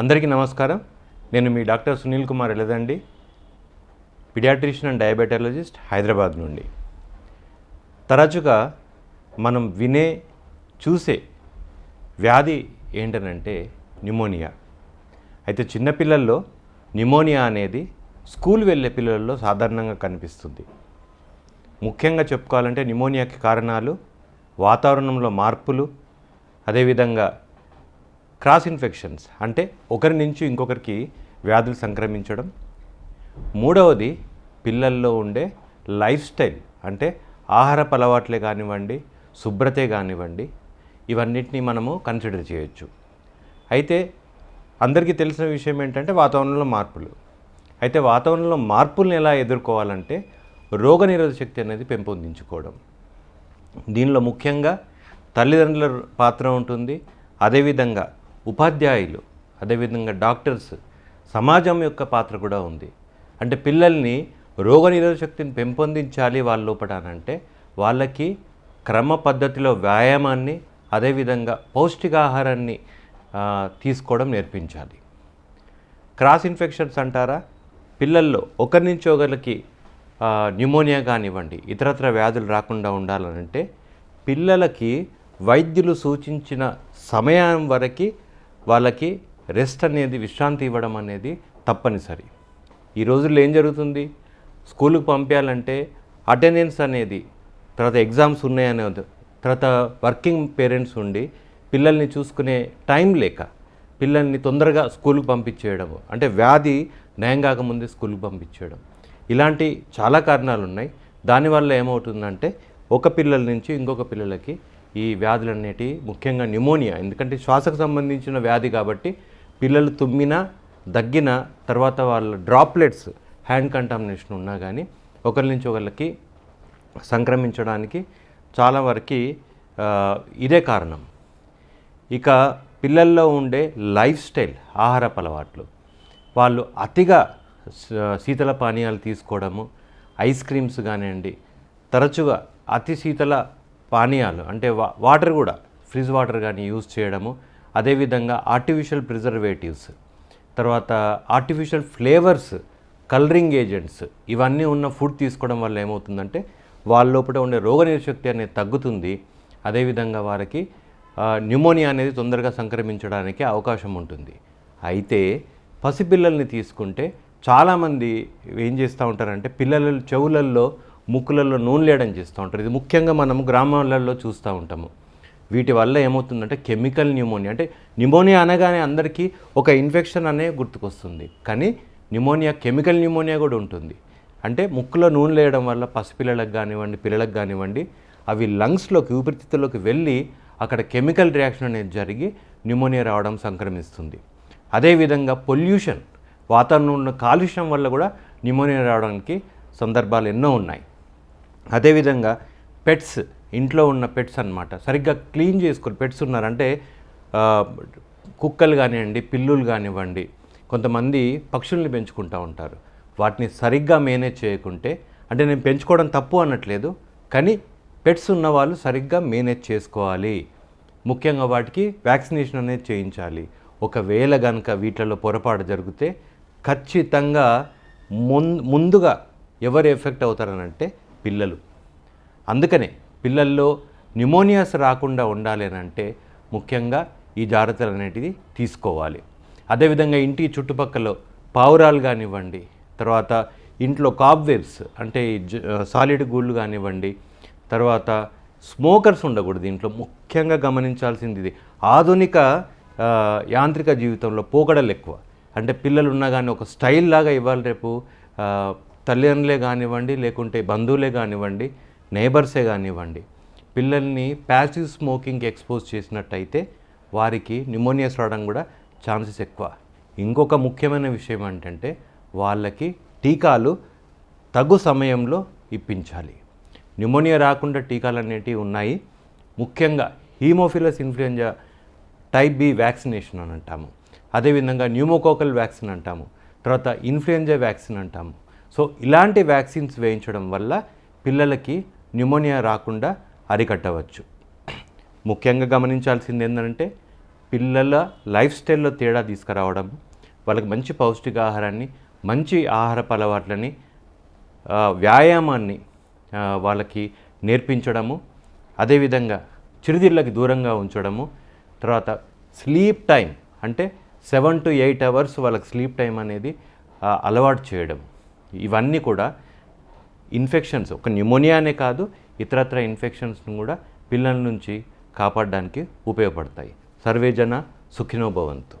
అందరికీ నమస్కారం. నేను మీ డాక్టర్ సునీల్ కుమార్ ఎలదండి, పీడియాట్రిషియన్ అండ్ డయాబెటాలజిస్ట్, హైదరాబాద్ నుండి. తరచుగా మనం వినే చూసే వ్యాధి ఏంటనంటే న్యూమోనియా. అయితే చిన్నపిల్లల్లో న్యూమోనియా అనేది స్కూల్ వెళ్ళే పిల్లల్లో సాధారణంగా కనిపిస్తుంది. ముఖ్యంగా చెప్పుకోవాలంటే న్యూమోనియాకి కారణాలు వాతావరణంలో మార్పులు, అదేవిధంగా క్రాస్ ఇన్ఫెక్షన్స్ అంటే ఒకరి నుంచి ఇంకొకరికి వ్యాధులు సంక్రమించడం. మూడవది పిల్లల్లో ఉండే లైఫ్ స్టైల్ అంటే ఆహారపు అలవాట్లే కానివ్వండి, శుభ్రతే కానివ్వండి, ఇవన్నిటినీ మనము కన్సిడర్ చేయొచ్చు. అయితే అందరికీ తెలిసిన విషయం ఏంటంటే వాతావరణంలో మార్పులు. అయితే వాతావరణంలో మార్పులను ఎలా ఎదుర్కోవాలంటే రోగనిరోధక శక్తి అనేది పెంపొందించుకోవడం. దీనిలో ముఖ్యంగా తల్లిదండ్రుల పాత్ర ఉంటుంది, అదేవిధంగా ఉపాధ్యాయులు, అదేవిధంగా డాక్టర్స్, సమాజం యొక్క పాత్ర కూడా ఉంది. అంటే పిల్లల్ని రోగనిరోధక శక్తిని పెంపొందించాలి వాళ్ళ లోపటానంటే వాళ్ళకి క్రమ పద్ధతిలో వ్యాయామాన్ని, అదేవిధంగా పౌష్టికాహారాన్ని తీసుకోవడం నేర్పించాలి. క్రాస్ ఇన్ఫెక్షన్స్ అంటారా, పిల్లల్లో ఒకరి నుంచి ఒకరికి న్యూమోనియా కానివ్వండి, ఇతరత్ర వ్యాధులు రాకుండా ఉండాలనంటే పిల్లలకి వైద్యులు సూచించిన సమయం వరకు వాళ్ళకి రెస్ట్ అనేది, విశ్రాంతి ఇవ్వడం అనేది తప్పనిసరి. ఈ రోజుల్లో ఏం జరుగుతుంది, స్కూలుకు పంపించాలంటే అటెండెన్స్ అనేది, తర్వాత ఎగ్జామ్స్ ఉన్నాయనేది, తర్వాత వర్కింగ్ పేరెంట్స్ ఉండి పిల్లల్ని చూసుకునే టైం లేక పిల్లల్ని తొందరగా స్కూలుకు పంపించేయడము, అంటే వ్యాధి నయం కాకముందే స్కూలుకు పంపించేయడం, ఇలాంటి చాలా కారణాలు ఉన్నాయి. దానివల్ల ఏమవుతుందంటే ఒక పిల్లల నుంచి ఇంకొక పిల్లలకి ఈ వ్యాధులు అనేటివి, ముఖ్యంగా న్యూమోనియా, ఎందుకంటే శ్వాసకు సంబంధించిన వ్యాధి కాబట్టి పిల్లలు తుమ్మినా దగ్గిన తర్వాత వాళ్ళ డ్రాప్లెట్స్, హ్యాండ్ కంటామినేషన్ ఉన్నా కానీ ఒకరి నుంచి ఒకరికి సంక్రమించడానికి చాలా వరకు ఇదే కారణం. ఇక పిల్లల్లో ఉండే లైఫ్ స్టైల్, ఆహారపు అలవాట్లు, వాళ్ళు అతిగా శీతల పానీయాలు తీసుకోవడము, ఐస్ క్రీమ్స్ కానివ్వండి, తరచుగా అతి శీతల పానీయాలు అంటే వాటర్ కూడా ఫ్రిజ్ వాటర్ కానీ యూజ్ చేయడము, అదేవిధంగా ఆర్టిఫిషియల్ ప్రిజర్వేటివ్స్, తర్వాత ఆర్టిఫిషియల్ ఫ్లేవర్స్, కలరింగ్ ఏజెంట్స్, ఇవన్నీ ఉన్న ఫుడ్ తీసుకోవడం వల్ల ఏమవుతుందంటే వాళ్ళ లోపల ఉండే రోగనిరోధక శక్తి అనేది తగ్గుతుంది. అదేవిధంగా వారికి న్యూమోనియా అనేది తొందరగా సంక్రమించడానికి అవకాశం ఉంటుంది. అయితే పసిపిల్లల్ని తీసుకుంటే చాలామంది ఏం చేస్తూ ఉంటారంటే పిల్లల చెవులల్లో, ముక్కులలో నూనె లేయడం చేస్తూ ఉంటారు. ఇది ముఖ్యంగా మనము గ్రామాలలో చూస్తూ ఉంటాము. వీటి వల్ల ఏమవుతుందంటే కెమికల్ న్యూమోనియా, అంటే న్యూమోనియా అనగానే అందరికీ ఒక ఇన్ఫెక్షన్ అనే గుర్తుకొస్తుంది, కానీ న్యూమోనియా కెమికల్ న్యూమోనియా కూడా ఉంటుంది. అంటే ముక్కులో నూనె లేయడం వల్ల పసిపిల్లలకు కానివ్వండి, పిల్లలకు కానివ్వండి, అవి లంగ్స్లోకి, ఊపిరితిత్తుల్లోకి వెళ్ళి అక్కడ కెమికల్ రియాక్షన్ అనేది జరిగి న్యూమోనియా రావడం, సంక్రమిస్తుంది. అదేవిధంగా పొల్యూషన్, వాతావరణంలో కాలుష్యం వల్ల కూడా న్యూమోనియా రావడానికి సందర్భాలు ఎన్నో ఉన్నాయి. అదేవిధంగా పెట్స్, ఇంట్లో ఉన్న పెట్స్ అన్నమాట, సరిగ్గా క్లీన్ చేసుకోవాలి. పెట్స్ ఉన్నారంటే కుక్కలు కానివ్వండి, పిల్లులు కానివ్వండి, కొంతమంది పక్షుల్ని పెంచుకుంటూ ఉంటారు. వాటిని సరిగ్గా మేనేజ్ చేయకుంటే, అంటే నేను పెంచుకోవడం తప్పు అనట్లేదు, కానీ పెట్స్ ఉన్న వాళ్ళు సరిగ్గా మేనేజ్ చేసుకోవాలి. ముఖ్యంగా వాటికి వ్యాక్సినేషన్ అనేది చేయించాలి. ఒకవేళ కనుక వీటిలో పొరపాటు జరిగితే ఖచ్చితంగా ముందుగా ఎవరు ఎఫెక్ట్ అవుతారనంటే పిల్లలు. అందుకనే పిల్లల్లో న్యూమోనియాస్ రాకుండా ఉండాలి అని అంటే ముఖ్యంగా ఈ జాగ్రత్తలు అనేటివి తీసుకోవాలి. అదేవిధంగా ఇంటి చుట్టుపక్కల పావురాలు కానివ్వండి, తర్వాత ఇంట్లో కాబ్వెబ్స్ అంటే సాలిడ్ గూళ్ళు కానివ్వండి, తర్వాత స్మోకర్స్ ఉండకూడదు ఇంట్లో. ముఖ్యంగా గమనించాల్సింది ఇది. ఆధునిక యాంత్రిక జీవితంలో పోకడలు ఎక్కువ. అంటే పిల్లలు ఉన్నా కానీ ఒక స్టైల్ లాగా ఇవ్వాలి. రేపు తల్లిదండ్రులే కానివ్వండి, లేకుంటే బంధువులే కానివ్వండి, నేబర్సే కానివ్వండి, పిల్లల్ని ప్యాసివ్ స్మోకింగ్కి ఎక్స్పోజ్ చేసినట్టయితే వారికి న్యూమోనియాస్ రావడం కూడా ఛాన్సెస్ ఎక్కువ. ఇంకొక ముఖ్యమైన విషయం ఏంటంటే వాళ్ళకి టీకాలు తగు సమయంలో ఇప్పించాలి. న్యూమోనియా రాకుండా టీకాలు అనేటివి ఉన్నాయి. ముఖ్యంగా haemophilus influenza type B vaccination అని అంటాము, అదేవిధంగా న్యూమోకోకల్ వ్యాక్సిన్ అంటాము, తర్వాత ఇన్ఫ్లుయెంజా వ్యాక్సిన్ అంటాము. సో ఇలాంటి వ్యాక్సిన్స్ వేయించడం వల్ల పిల్లలకి న్యూమోనియా రాకుండా అరికట్టవచ్చు. ముఖ్యంగా గమనించాల్సింది ఏంటంటే పిల్లల లైఫ్ స్టైల్లో తేడా తీసుకురావడం, వాళ్ళకి మంచి పౌష్టికాహారాన్ని, మంచి ఆహారపు అలవాట్లని, వ్యాయామాన్ని వాళ్ళకి నేర్పించడము, అదేవిధంగా చిరుతిళ్ళకి దూరంగా ఉంచడము, తర్వాత స్లీప్ టైం అంటే 7 to 8 అవర్స్ వాళ్ళకి స్లీప్ టైం అనేది అలవాటు చేయడం. ఇవన్నీ కూడా ఇన్ఫెక్షన్స్, ఒక న్యూమోనియానే కాదు ఇతరత్ర ఇన్ఫెక్షన్స్ను కూడా పిల్లల నుంచి కాపాడడానికి ఉపయోగపడతాయి. సర్వేజన సుఖినో భవంతు.